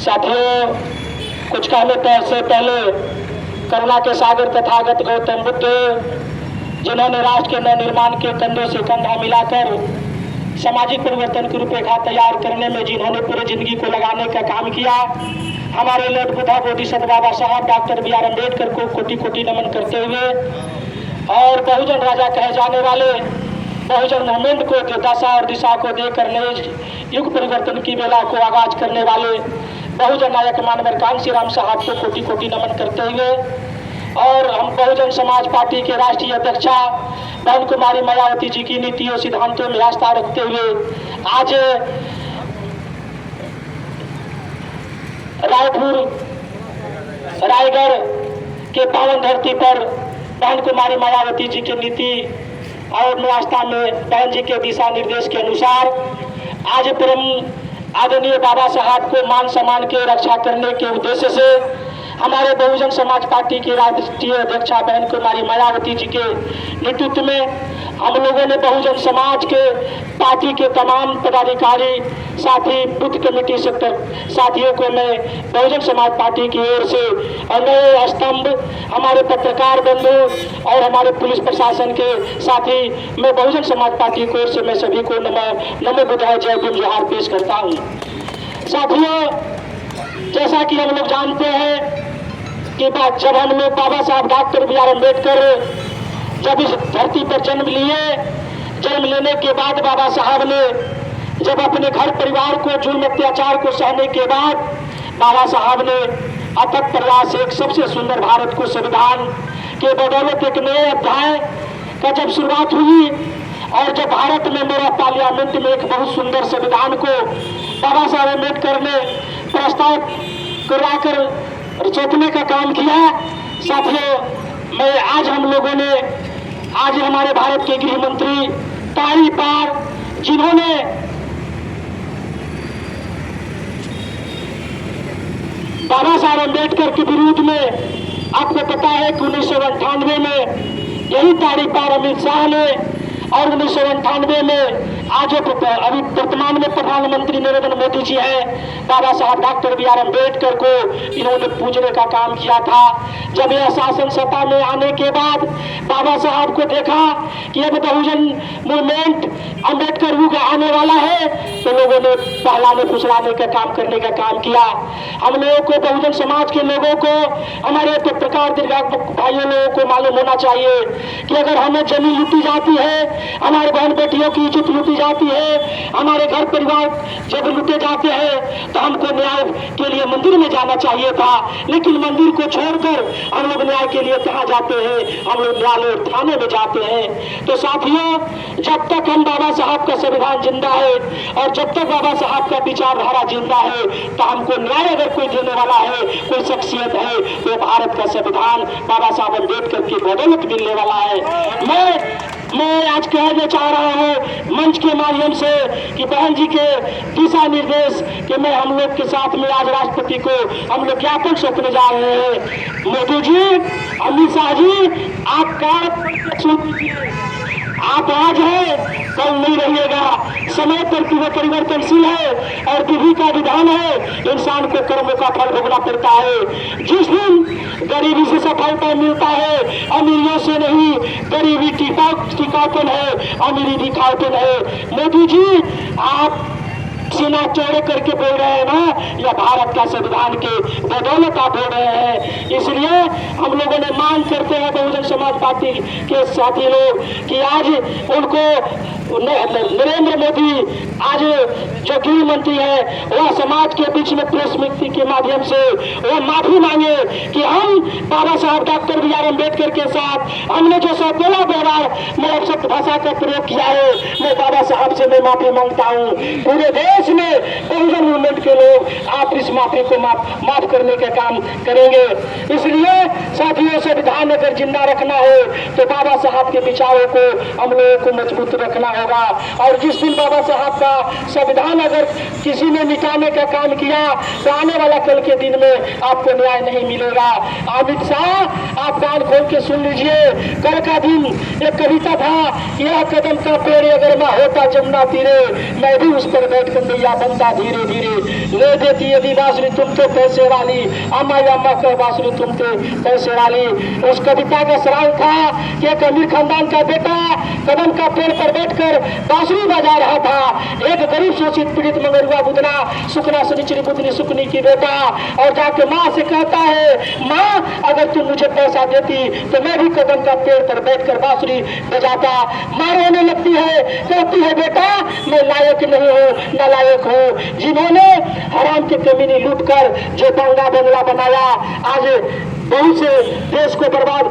साथियों, कुछ कहने से पहले करुणा के सागर तथागत गौतम बुद्ध, जिन्होंने राष्ट्र के नव निर्माण के कंधों से कंधा मिलाकर सामाजिक परिवर्तन की रूपरेखा तैयार करने में जिन्होंने पूरी जिंदगी को लगाने का काम किया, हमारे लौट बुद्धा बोधिसत्व बाबा साहब डॉक्टर बी आर अम्बेडकर को कोटि कोटि नमन करते हुए और बहुजन राजा कहे जाने वाले बहुजन मूवमेंट को दशा और दिशा को देकर नए युग परिवर्तन की बेला को आगाज करने वाले बहुजन नायक मानवर कांसी राम साहब को कोटि कोटि नमन करते हुए और हम बहुजन समाज पार्टी के राष्ट्रीय अध्यक्षा बहन कुमारी मायावती जी की नीतियों सिद्धांतों में आस्था रखते हुए आज रायपुर रायगढ़ के पावन धरती पर बहन कुमारी मायावती जी की नीति और आस्था में बहन जी के दिशा निर्देश के अनुसार आज परम आदरणीय बाबा साहब को मान सम्मान के रक्षा करने के उद्देश्य से हमारे बहुजन समाज पार्टी की राष्ट्रीय अध्यक्षा बहन कुमारी मायावती जी के नेतृत्व में हम लोगों ने बहुजन समाज के पार्टी के तमाम पदाधिकारी साथी बूथ कमेटी सेक्टर साथियों को मैं बहुजन समाज पार्टी की ओर से और नए स्तंभ हमारे पत्रकार बंधु और हमारे पुलिस प्रशासन के साथी मैं बहुजन समाज पार्टी की ओर से मैं सभी को नमो बुद्धाय जय भीम जोहार पेश करता हूँ। साथियों, जैसा कि हम लोग जानते हैं कि जब हम लोग बाबा साहब डॉक्टर बी आर अम्बेडकर जब इस धरती पर जन्म लेने के बाद बाबा साहब ने जब अपने घर परिवार को जुल्म अत्याचार को सहने के बाद बाबा साहब ने अथक प्रयास से एक सबसे सुंदर भारत को संविधान के बदौलत एक नए अध्याय का जब शुरुआत हुई और जब भारत में मेरा पार्लियामेंट में एक बहुत सुंदर संविधान को बाबा साहब अम्बेडकर ने प्रस्ताव कराकर रचने का काम किया। साथियों, मैं आज हम लोगों ने आज हमारे भारत के गृह मंत्री पहली बार जिन्होंने बाबा साहब अम्बेडकर के विरुद्ध में आपको पता है कि 1998 में यही तारीख पर अमित शाह ने और 1998 में आज अभी वर्तमान में प्रधानमंत्री नरेंद्र मोदी जी हैं, बाबा साहब डॉक्टर बी आर अम्बेडकर को इन्होंने पूजने का काम किया था। जब यह शासन सत्ता में आने के बाद बाबा साहब को देखा कि अब बहुजन मूवमेंट अम्बेडकर युग आने वाला है तो लोगों ने बहलाने फुसलाने का काम करने का काम किया। हम लोगों को बहुजन समाज के लोगों को हमारे पत्रकार भाइयों लोगों को मालूम होना चाहिए कि अगर हमें जमीन लूटी जाती है, हमारे बहन बेटियों की इज्जत लूटी जाती है, हमारे घर परिवार जब लूटे जाते हैं तो हमको न्याय के लिए मंदिर में जाना चाहिए था, लेकिन मंदिर को छोड़कर हम लोग न्याय के लिए कहाँ जाते हैं? हम लोग न्यायालय थाने में जाते हैं। तो साथियों, जब तक हम बाबा साहब का संविधान जिंदा है और जब तक बाबा साहब का विचारधारा जिंदा है तो हमको न्याय अगर कोई देने वाला है, कोई शख्सियत है, तो भारत का संविधान बाबा साहब अम्बेडकर की बदौलत मिलने वाला है। मैं आज कहना चाह रहा हूँ मंच के माध्यम से कि बहन जी के दिशा निर्देश कि मैं हम लोग के साथ में आज राष्ट्रपति को हम लोग ज्ञापन सौंपने जा रहे हैं। मोदी जी, अमित शाह जी, आप सुन लीजिए, आप आज है कल नहीं रहिएगा। समय पर परिवर्तनशील है और विधि का विधान है, इंसान को कर्मों का फल भोगना पड़ता है। जिस दिन गरीबी से सफलता मिलता है, अमीरियों से नहीं, गरीबी टिकाऊपन है, अमीरी दिखाऊपन है। मोदी जी, आप सीना चौड़े करके बोल रहे हैं ना, या भारत का संविधान के बदौलत आप बोल रहे हैं। इसलिए हम लोगों ने मांग करते हैं बहुजन समाज पार्टी के साथी लोग कि आज उनको नरेंद्र मोदी आज जो गृह मंत्री है वह समाज के बीच में प्रेस मीटिंग के माध्यम से वह माफी मांगे कि हम बाबा साहब डॉक्टर बी आर अम्बेडकर के साथ हमने जो सौतेला व्यवहार में अपशब्द भाषा का प्रयोग किया है, मैं बाबा साहब से मैं माफी मांगता हूँ। पूरे देश में बहुजन मूवमेंट के लोग आप इस माफी को माफ करने का काम करेंगे। इसलिए साथियों, संविधान अगर जिंदा रखना है तो बाबा साहब के विचारों को हम लोगों को मजबूत रखना होगा। और जिस दिन बाबा साहब का संविधान अगर किसी ने मिटाने का काम किया तो आने वाला कल के दिन में आपको न्याय नहीं मिलेगा। अमित शाह, आप कान खोल के सुन लीजिए। कल का दिन एक कविता था, यह कदम का पेड़ अगर मैं होता जमुना तीरे, मैं भी उस पर बैठ कर नैया बनता धीरे धीरे। ले देती यदि बांसुरी तुम तो पैसे वाली, अम्मा अम्मा कर बांसुरी तुम तो पैसे वाली। उस कविता का सवाल था कि एक अमीर खानदान का बेटा कदम का पेड़ पर बैठकर बांसुरी बजा रहा था। एक गरीब शोषित पीड़ित मंगरुआ बुदना सुकना सुनिचरी बुदनी सुकनी की बेटा और जाके माँ से कहता है, माँ अगर तुम मुझे पैसा देती तो मैं भी कदम का पेड़ पर बैठकर बांसुरी बजाता। माँ रोने लगती है, कहती है बेटा मैं लायक नहीं हूँ, नालायक हूँ। जिन्होंने हराम के कमीनी लूट कर जो बंगला बंगला बनाया, आज बहुत से देश को बर्बाद।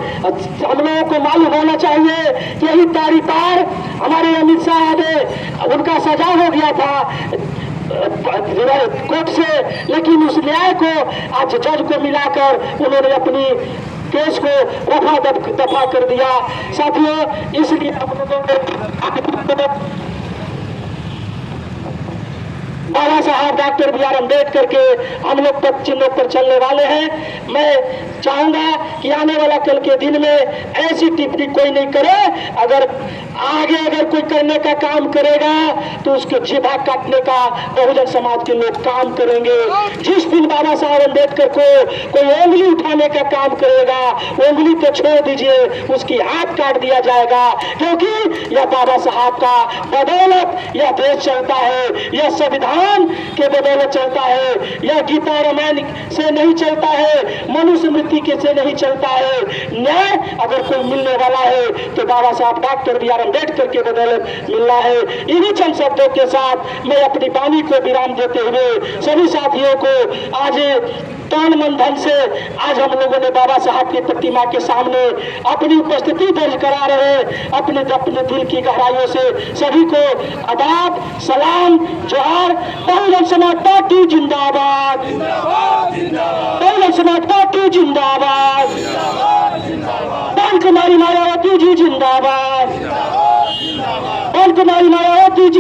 हम लोगों को मालूम होना चाहिए कि यही तारी पार हमारे अमित शाह ने, उनका सजा हो गया था कोर्ट से, लेकिन उस न्याय को आज जज को मिलाकर उन्होंने अपनी केस को रफा दफा कर दिया। साथियों, इसलिए हम लोगों ने बाबा साहब डॉक्टर बी आर अम्बेडकर के हम लोग तक चिन्हों पर चलने वाले हैं। मैं चाहूंगा कि आने वाला कल के दिन में ऐसी टिप्पणी कोई नहीं करे। अगर कोई करने का काम करेगा तो उसके जिभा काटने का बहुजन समाज के लोग काम करेंगे। जिस दिन बाबा साहब अम्बेडकर को कोई उंगली उठाने का काम करेगा, उंगली तो छोड़ दीजिए, उसकी हाथ काट दिया जाएगा। क्योंकि यह बाबा साहब का बदौलत यह देश चलता है, यह संविधान के बदौलत चलता है, यह गीता रामायण से नहीं चलता है, मनुस्मृति के से नहीं चलता है। न्याय अगर कोई मिलने वाला है तो बाबा साहब डॉक्टर बी आर अम्बेडकर के बदौलत मिलना है। इन्हीं चंद शब्दों के साथ मैं अपनी वाणी को विराम देते हुए सभी साथियों को आज तन मन धन से आज हम लोगों ने बाबा साहब की प्रतिमा के सामने अपनी उपस्थिति दर्ज करा रहे अपने दिल की गहराइयों से सभी को आदाब, सलाम, जोहार। बहुजन समाज पार्टी जिंदाबाद, बहुजन समाज पार्टी जिंदाबाद, कुमारी मायावती जी जिंदाबाद, कुमारी मायावती जी